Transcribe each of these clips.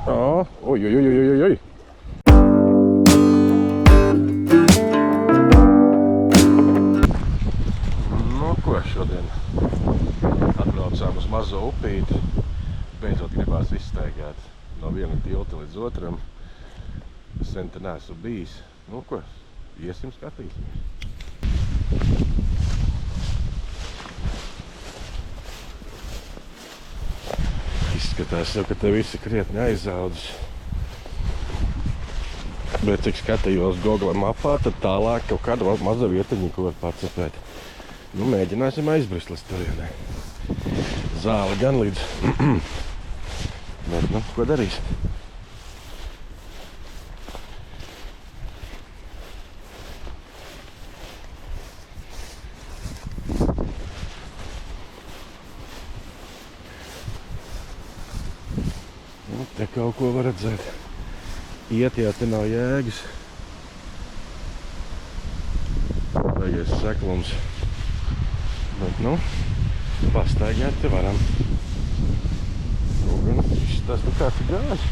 Oi. Nu, ko šodien atbraucām uz mazo upīti. Beidzot gribās izstaigāt no viena tilta līdz otram. Sen te neesmu bijis. Nu, ko, iesim skatīsimies. Izskatās jau, ka te visi krietni aizaudzis. Bet cik skatījos Google mapā, tad tālāk kaut kāda maza vietiņa, ko var pacepēt. Nu, mēģināsim aizbrist līdz turienē. Zāle gan līdz. Bet, nu, ko darīs? Nu, te kaut ko var redzēt. Iet, jā, te nav jēgas. Vajag seklums. Bet, nu, pastaigāt te varam. Un tas nu kāds ir gājis.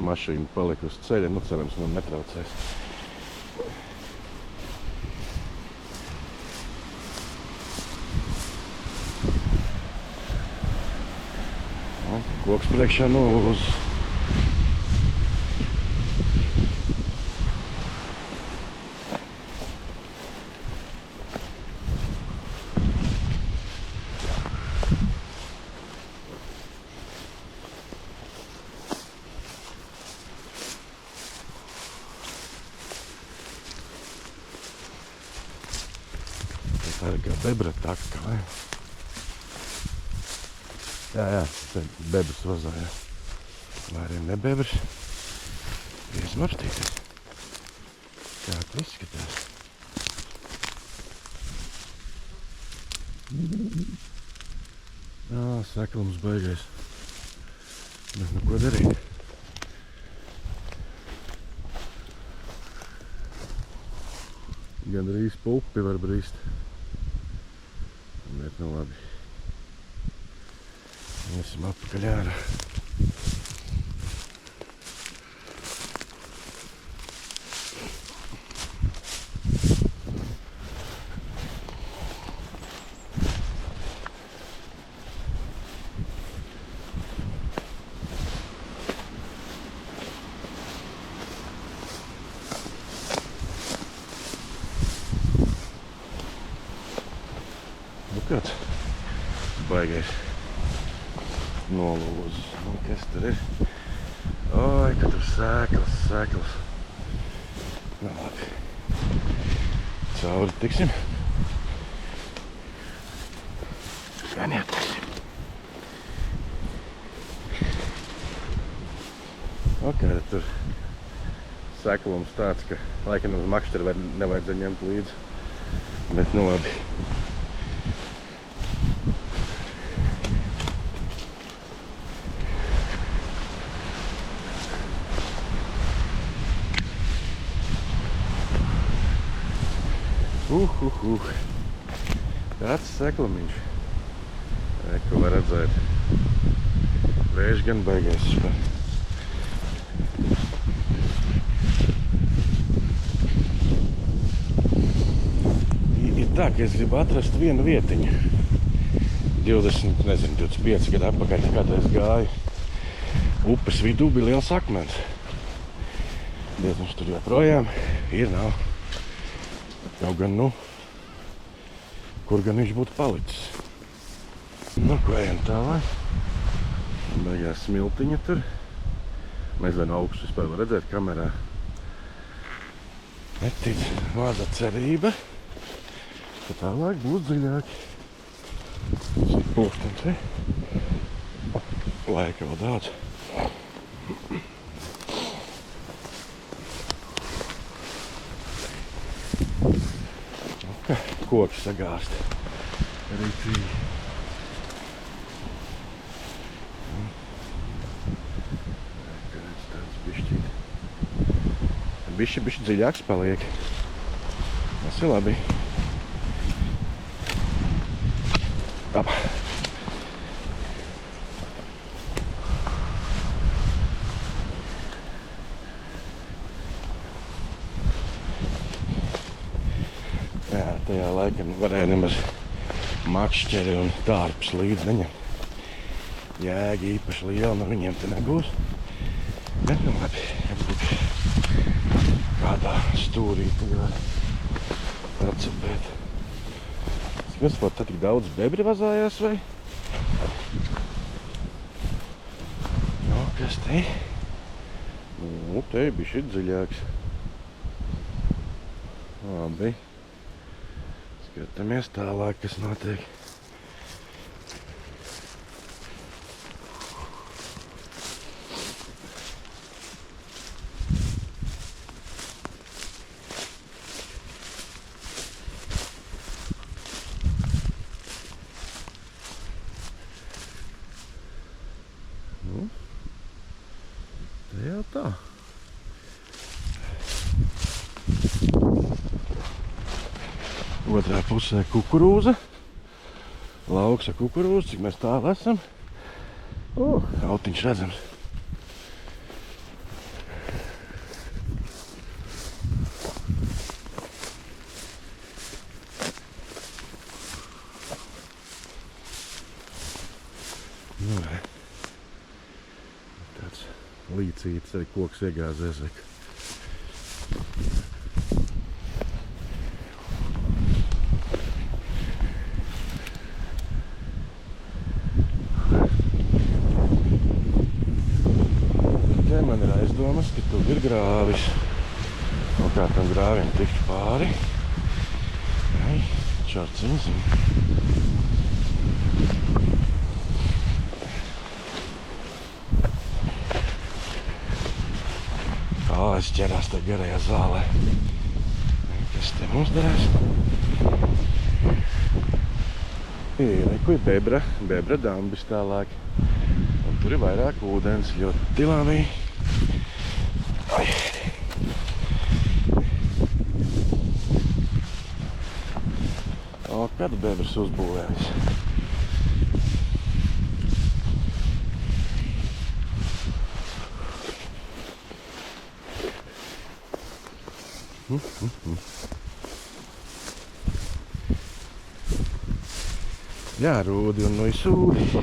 Mašīna palika uz ceļa, nu cerams, man netraucēs. Koks priekšā nolūz. Tā ir kā bebra taka, vai? Jā, te bebras vazāja. Vai arī ne bebras. Izmarstīties. Kā tu izskatās? Seklums beigais. Bet nu ko darīt? Gandrīz pa upi var brīst. Bet nu labi. Esam atpakaļ ārā. Nu kāds baigais nolūzis. Nu, kas tur ir? Oi, ka tur sēklas. Nu, labi. Cauri tiksim. Gan ietiksim. Ok, tur sēklums tāds, ka laikam uz makšteru nevajadzēja ņemt līdzi. Bet, nu, labi. Tāds seklumiņš. Ko var redzēt. Vējš gan baigais. Ir tā, ka es gribu atrast vienu vietiņu. 25 gadu atpakaļ, kādreiz gāju. Upes vidū bija liels akmens. Bet mums tur joprojām ir nav. Jau gan, nu, kur gan viņš būtu palicis. Nu, ko ejam tālāk. Baigās smiltiņa tur. Nezinu, augstu vispār var redzēt kamerā. Netic vārda cerība, ka tālāk būs dziļāk. Tas ir pulkstens, laika vēl daudz. Koki sagāst. Rītīgi. Tāds bišķi dziļāks paliek. Tas ir labi. Ap. Jā, tajā laikā varēja nemaz makšķeri un tārpus līdz neņemt. Jēga īpaši liela no viņiem te nebūs. Bet nu labi, kādā stūrī tad var atcepēt. Skaties, pat tik daudz bebri vazājās vai? No, kas te? Nu, te bija šit dziļāks. Labi. Skatāmies tālāk, kas notiek. Nu, te jau tā. Otrā pusē kukurūza. Lauks ar kukurūzu, cik mēs tālu esam. Autiņš redzams. Nu, tāds līcīts arī koks iegāzies. Man ir aizdomas, ka tur ir grāvis. Kaut kā tam grāviem tikt pāri. Ai, čārts viņu zina. Kālais ķerās te garajā zālē. Kas te mums darās? Reku ir bebra dambis tālāk. Un tur ir vairāk ūdens, ļoti labi. Kad bebras uzbūvējas? Jā, rūdi un nu sūdi.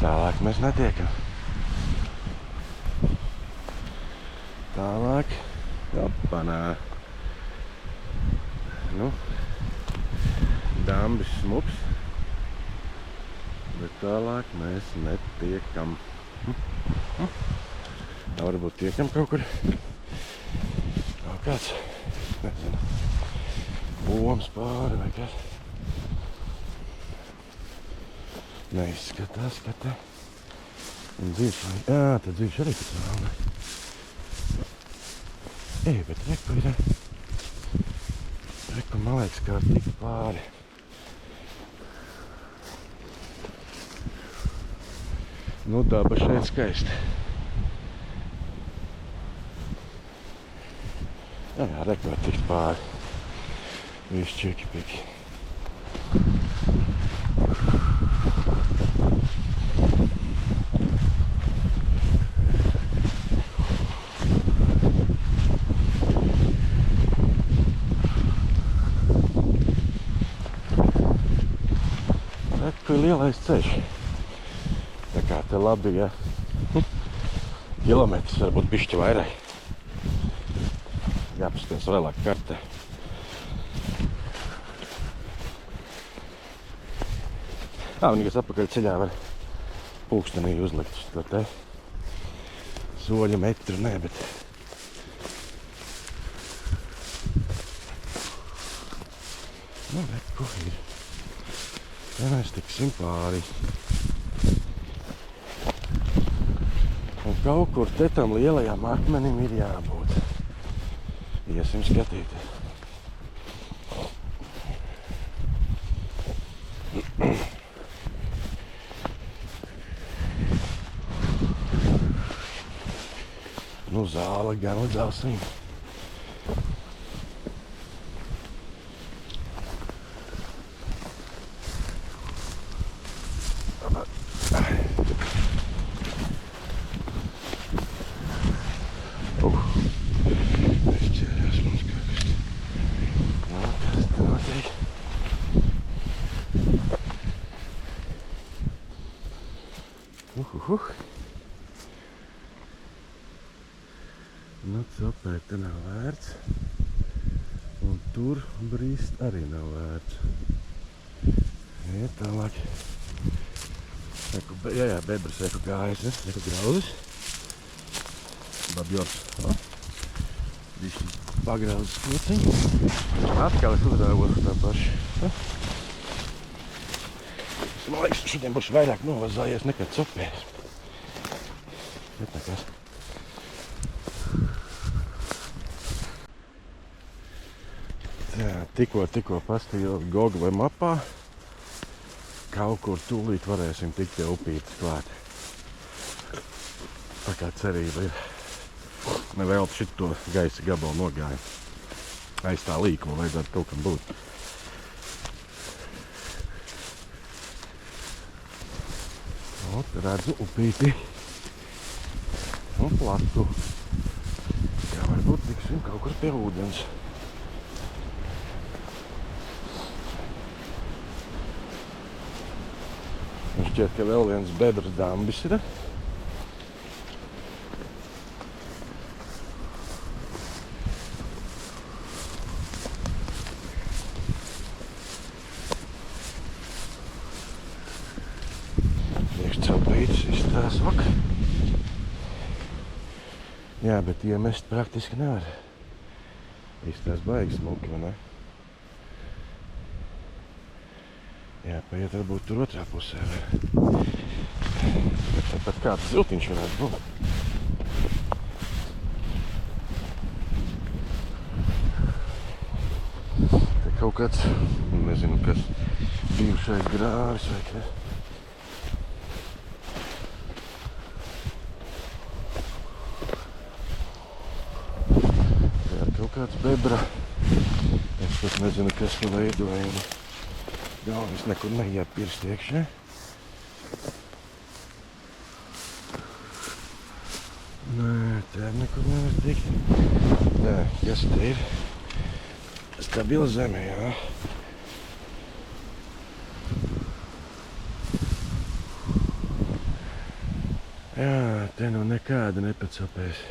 Tālāk mēs netiekam. Tālāk. Opanā. Nu. Dambis smuks, bet tālāk mēs netiekam. Tā varbūt tiekam kaut kur. Kaut kāds, nezinu, boms pāri vai kas. Neizskatās, ka te. Un dzīvs vai, jā, te dzīvs arī pēc vēlne. Bet reku ir. Reku, man liekas, kā tik pāri. Nu, daba šeit skaista. Jā, reku var tikt pāri. Viss čiki piki. Reku ir lielais ceļš. Tā kā te labi, ja kilometrs varbūt bišķi vairāk. Jāpaskatās vēlāk kartē. Vienīgais atpakaļ ceļā var pulkstenī uzlikt uz to te soļu metru, ne, bet nu, reku ir. Ja mēs tiksim pāri. Un kaut kur te tam lielajām akmenim ir jābūt. Iesim skatīties. Nu, zāle gan lidausim. Nu, copēt te nav vērts. Un tur brīst arī nav vērts. Iet tālāk. Jā, bebras eku gājas, eku grauzes. Babjors. Višķi pagrauzes kociņu. Atkal es uzrāvos tā paši. Man liekas, šodien būs vairāk novazājies nekā copējis. Bet nekas. Tā, tikko pastījos Google vai mapā. Kaut kur tūlīt varēsim tikt pie upītes klāt. Tā kā cerība ir. Nevēl šito gaisa gabalu nogāju. Aiz tā līkuma vajadzētu kaut kam būt. Redzu upīti un platu. Jā, varbūt tiksim kaut kur pie ūdens. Un šķiet, ka vēl viens bebras dambis ir. Jā, bet iemest praktiski nevar. Izstās baigi smuki, vai ne? Jā, paiet varbūt tur otrā pusē. Bet tāpat kāds ziltiņš varētu būt. Te kaut kāds, nezinu kas, bijušais grāvis vai kas. Kāds bebra. Es pat nezinu, kas to veidoja. Galvenais nekur neiet pirst iekšā. Nē, tā nekur nevar tikt. Tā, kas te ir? Stabila zeme, jā. Jā, te nu nekāda nepacapēs.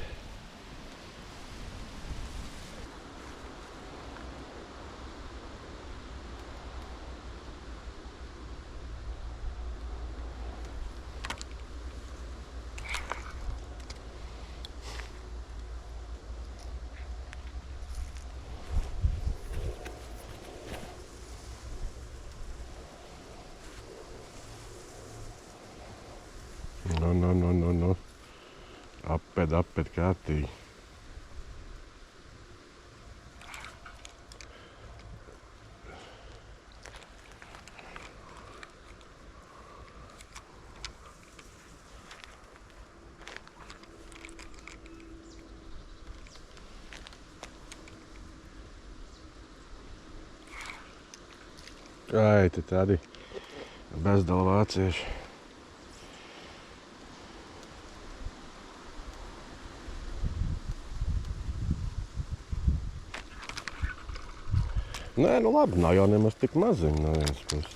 Nu. Apped kārtīgi. Ai, te tādi bezdala vācieši. Nē, nu labi, nav jau nemaz tik maziņi no vienas puses.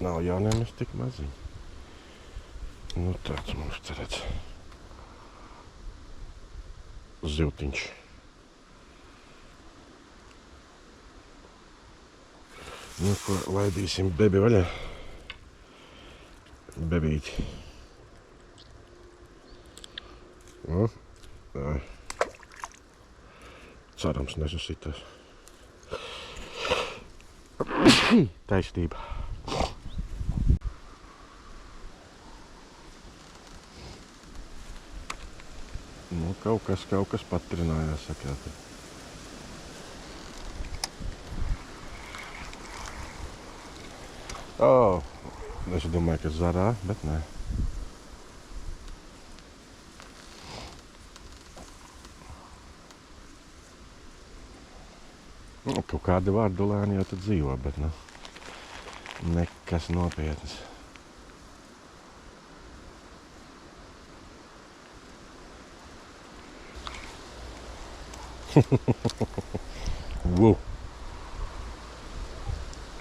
Nav jau nemaz tik maziņi. Nu tāds mums te redz. Ziltiņš. Nu ko, laidīsim bebi vaļā. Bebīti. Nu, tā. Cerams nesusitās. Taisnība. Nu, kaut kas patrinājās, sakāt. Es domāju, ka zarā, bet nē. Kaut kādi vārdulēni jau tad dzīvo, bet nu, nekas nopietnas.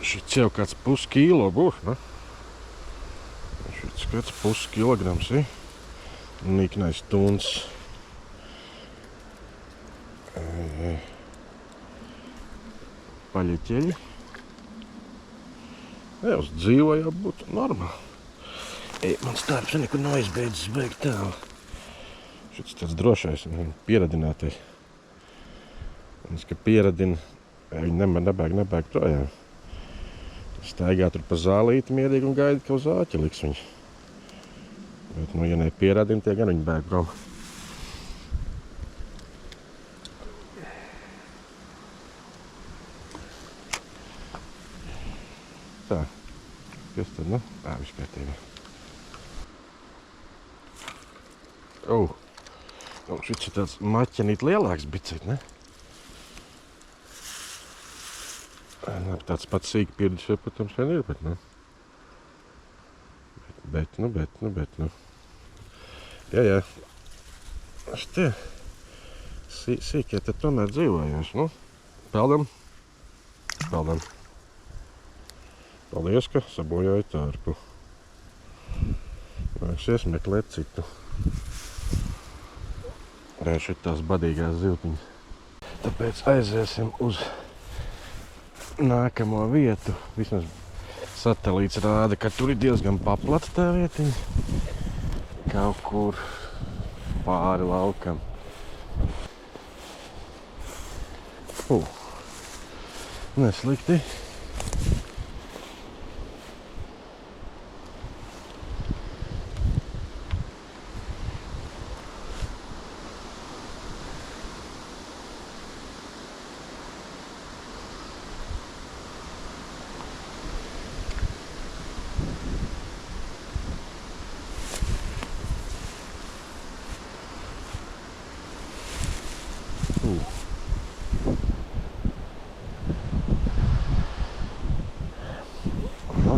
Šits jau kāds puskīlo būs, ne? Šits 5,5 kilograms, niknais tuns. Paļiķeļi. Uz dzīvo jau būtu normāli. Mans darbs nekur nav izbeidzis, beigt tālu. Šis tāds drošais un pieradinātais. Un ka pieradina, viņi nebēg projām. Staigā tur pa zālīti mierīgi un gaida, ka uz āķi liks viņu. Bet, ja nepieradina, tie gan viņi bēg prom. Tā, kas tad, nu? Viss kārtībā. Šis ir tāds maķenīt lielāks bicīt, ne? Tāds pats sīk pirdis, protams, vien ir, bet, nu. Bet, nu. Jā. Šitie sīkie te tomēr dzīvojuši, nu. Peldam. Paldies, ka sabojāju tārpu. Nāksies meklēt citu. Redz šitās badīgās ziltiņas. Tāpēc aiziesim uz nākamo vietu. Vismaz satelīts rāda, ka tur ir diezgan paplata tā vietiņa. Kaut kur pāri laukam. Neslikti.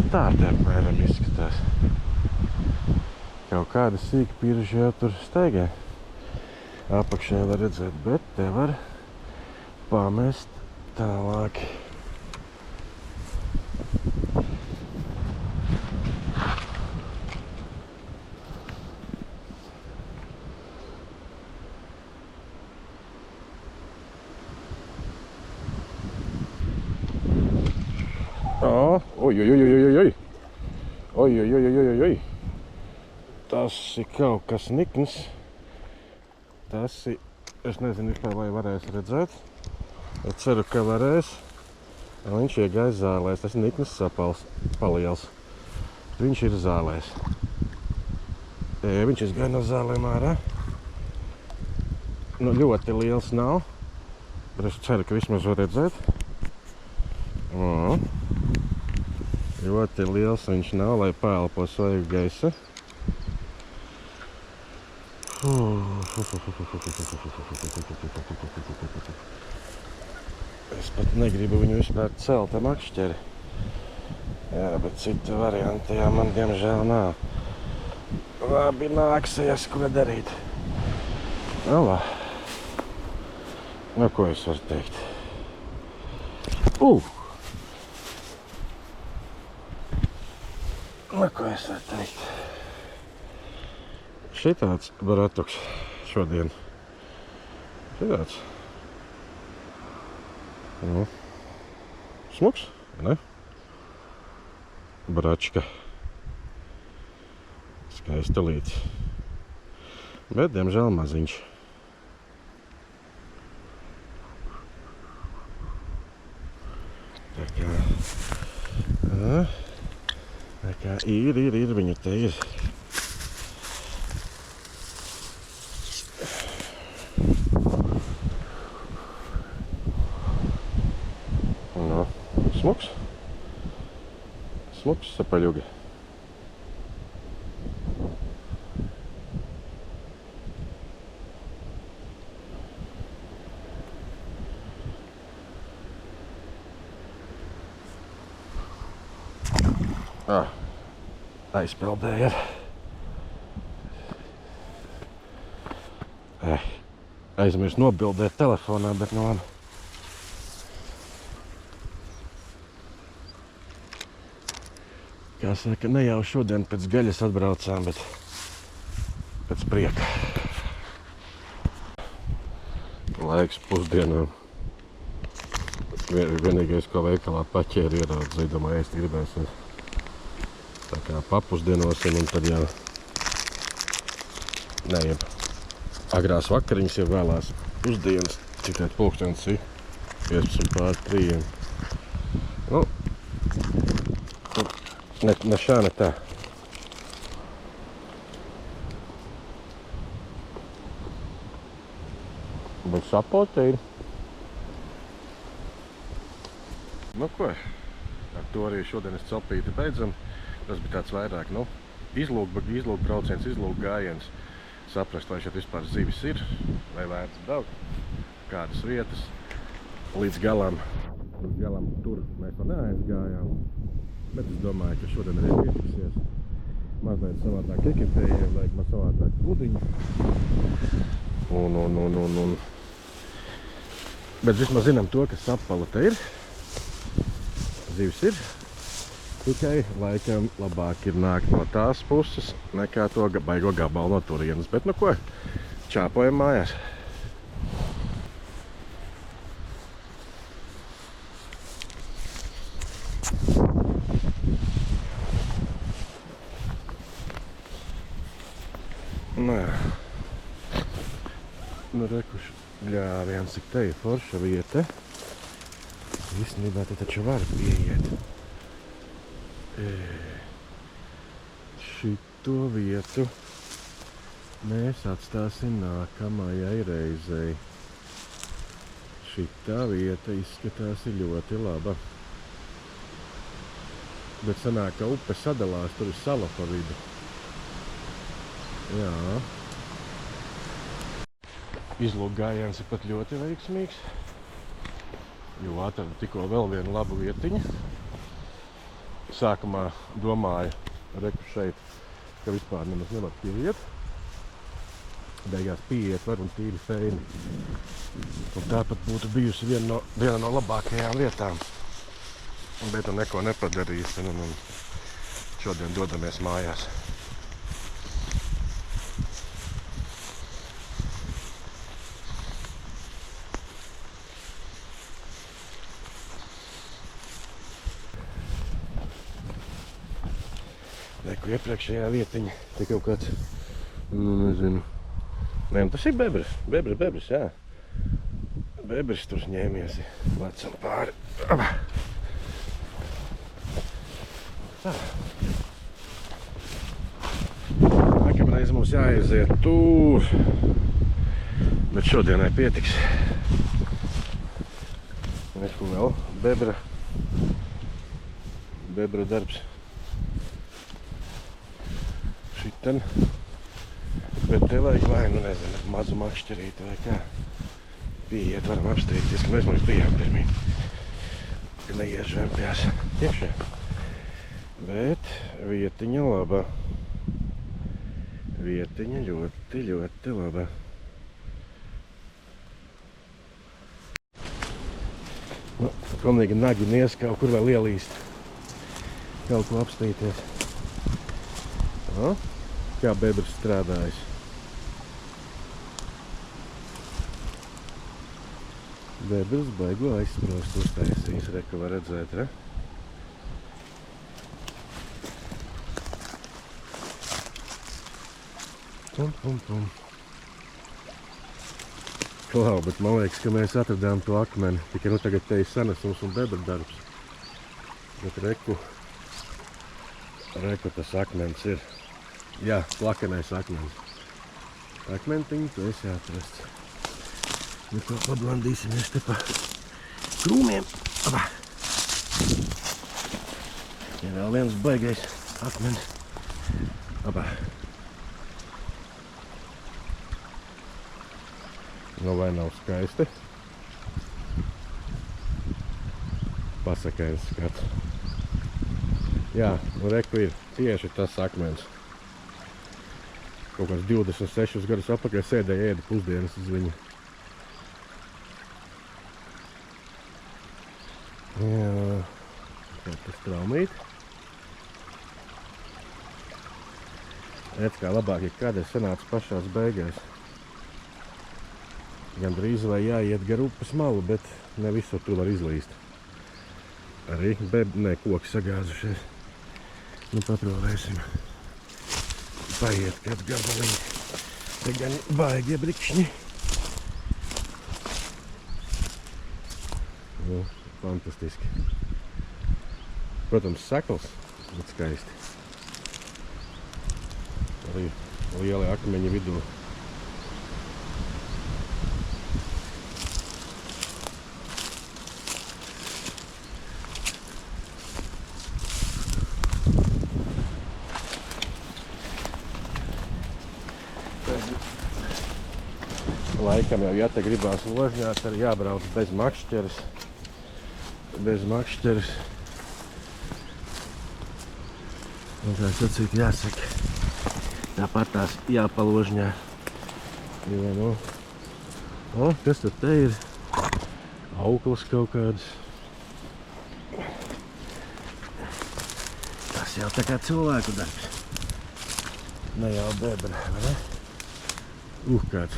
Tā te apmēram izskatās. Kaut kāda sīka pirža jau tur staigā. Apakšā var redzēt, bet te var pamest tālāk. Oi. Tas ir kaut kas nikns. Tas ir, es nezinu vispār, vai varēs redzēt. Es ceru, ka varēs. Viņš iegāja zālēs. Tas ir nikns sapals, paliels. Viņš ir zālēs. Viņš izgāja no zālēm ārā. Nu, ļoti liels nav. Bet es ceru, ka vismaz var redzēt. Ļoti liels viņš nav, lai pēlpo svaigu gaisu. Es pat negribu viņu vispār celt ar makšķeri. Jā, bet citu variantu jā, man diemžēl nav. Labi, nāksies, ko darīt. Nu, ko es varu teikt? Ko es varu teikt? Šitāds baratuks šodien. Šitāds. Smuks, ne? Baračka. Skaista līdz. Bet, diemžēl, maziņš. Tā kā ir, viņa te ir. Smuks sapaļugi. Aizpeldēja. Aizmirst nobildēt telefonā, bet nu labi. Kā saka, ne jau šodien pēc gaļas atbraucām, bet pēc prieka. Laiks pusdienām. Vienīgais, ko veikalā paķēri ieraudzīja, domāju, ēst gribēsies. Tā kā papusdienosim un tad jau nejeb agrās vakariņas, jau vēlās pusdienas, cik tēt pulkstenis ir 15:03. Nu, ne šā, ne tā. Bet sapota ir. Nu ko, ar to arī šodienas celpīti beidzam. Tas bija tāds vairāk, nu, izlūk brauciens, izlūk gājiens. Saprast, vai šeit vispār zivis ir, vai vērts braukt, kādas vietas. Līdz galam tur mēs vēl neaizgājām. Bet es domāju, ka šodien arī pietiksies. Mazliet savādāk ekipējiem, vajag man savādāk pudiņu. Un. Bet vismaz zinām to, ka sapala te ir. Zivs ir. Tikai laikam labāk ir nākt no tās puses, nekā to baigo gabalu no turienes. Bet nu ko, čāpojam mājās. Nu jā. Nu rekuši ļāviens, cik te ir forša vieta. Īstenībā te taču var pieiet. Šito vietu mēs atstāsim nākamajai reizei. Šitā vieta izskatās ļoti laba. Bet sanāk, ka upe sadalās, tur ir sala pa vidu. Jā. Izlūk gājiens ir pat ļoti veiksmīgs, jo atradu tikko vēl vienu labu vietiņu. Sākumā domāju, reku šeit, ka vispār nemaz nevar pieiet. Beigās pieiet var un tīri feini. Un tāpat būtu bijusi viena no labākajām vietām. Bet nu neko nepadarījis un šodien dodamies mājās. Reku iepriekšējā vietiņa, te kaut kāds, nezinu. Nē, tas ir bebris, jā. Bebris tur ņēmies, lecam pāri. Tā. Nākamreiz mums jāaiziet tur, bet šodienai pietiks. Reku vēl bebra darbs. Šiten, bet te vajag vai, nezinu, mazu makšķerīti vai kā. Pieiet, varam apsteigties, ka mēs mums bijām pirmīt. Ka neiežvēmpjās iekšā. Bet vietiņa laba. Vietiņa ļoti, ļoti laba. Nu, pilnīgi nagi nies kaut kur vēl ielīst. Kaut ko apstīties. No, kā bebris strādājas. Bebris baigo aizsprost uztaisīs, reku var redzēt, re? Pum. Klau, bet man liekas, ka mēs atradām to akmeni. Tikai nu tagad te ir sanesums un bebra darbs. Bet reku tas akmens ir. Jā, plakanais akmens. Akmentiņu tu esi atrasts. Nu to pablandīsimies te pa krūmiem. Abā. Ir vēl viens baigais akmens. Abā. Nu vai nav skaisti? Pasakains skats. Jā, nu reku ir tieši tas akmens. Kaut kāds 26 gadus atpakaļ sēdēja ēda pusdienas uz viņu. Jā, kā tas traumīt. Redz, kā labāk, ja kādreiz sanāca pašās beigās. Gan drīz vai jāiet gar upes malu, bet ne visur tu var izlīst. Arī koki sagāzušies. Nu, paprovēsim. Paiet kāds gabaliņi. Te gan baigie brikšņi. Nu, fantastiski. Protams, sekls, bet skaisti. Arī lieli akmeņi vidū. Laikam jau, ja te gribās ložņāt, arī jābrauc bez makšķeres. Bez makšķeres. Un tā sacīt jāsaka. Tāpat tās jāpaložņā. Jo, nu, kas tad te ir? Auklas kaut kādas. Tas jau tā kā cilvēku darbs. Ne jau bebra, vai ne? Kāds.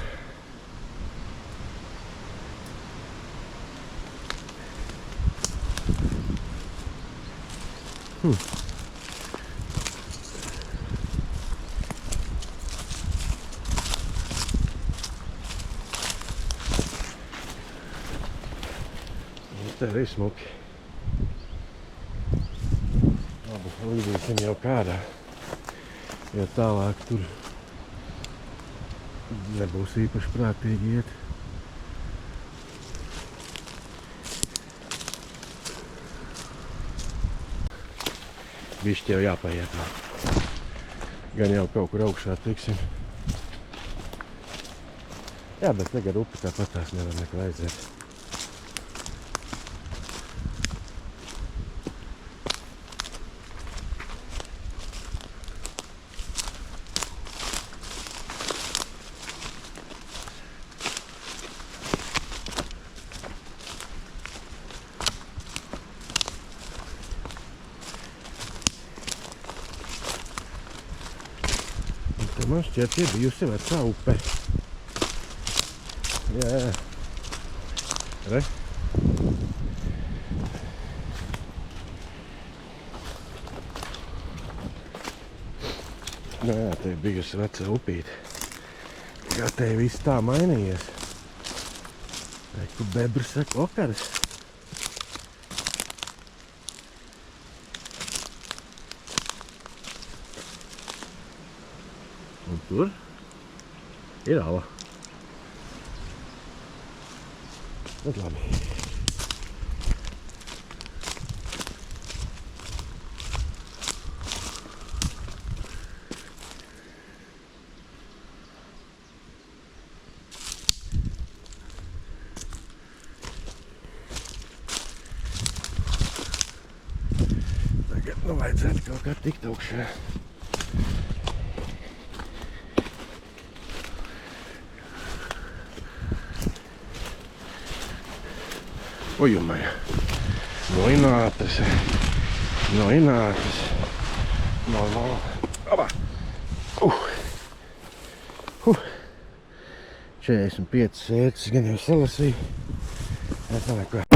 Te arī smuki. Labi, līdīsim jau kādā, jo tālāk tur nebūs īpaši prātīgi iet. Bišķi jau jāpaiet vēl. Gan jau kaut kur augšā tiksim. Jā, bet tagad upi tāpat tās nevar neko aiziet. Man šķiet, ir bijusi vecā upe. Jā. Re? Nu jā, te ir bijusi vecā upīte. Kā te viss tā mainījies. Reku bebrs, reku okaras. Un tur ir ala. Bet labi. Tagad nu vajadzētu kaut kā tikt augšā. Ojumai. Noinātas. Normāli. Abā. 45 sētas gan jau salasīju. Tā neko.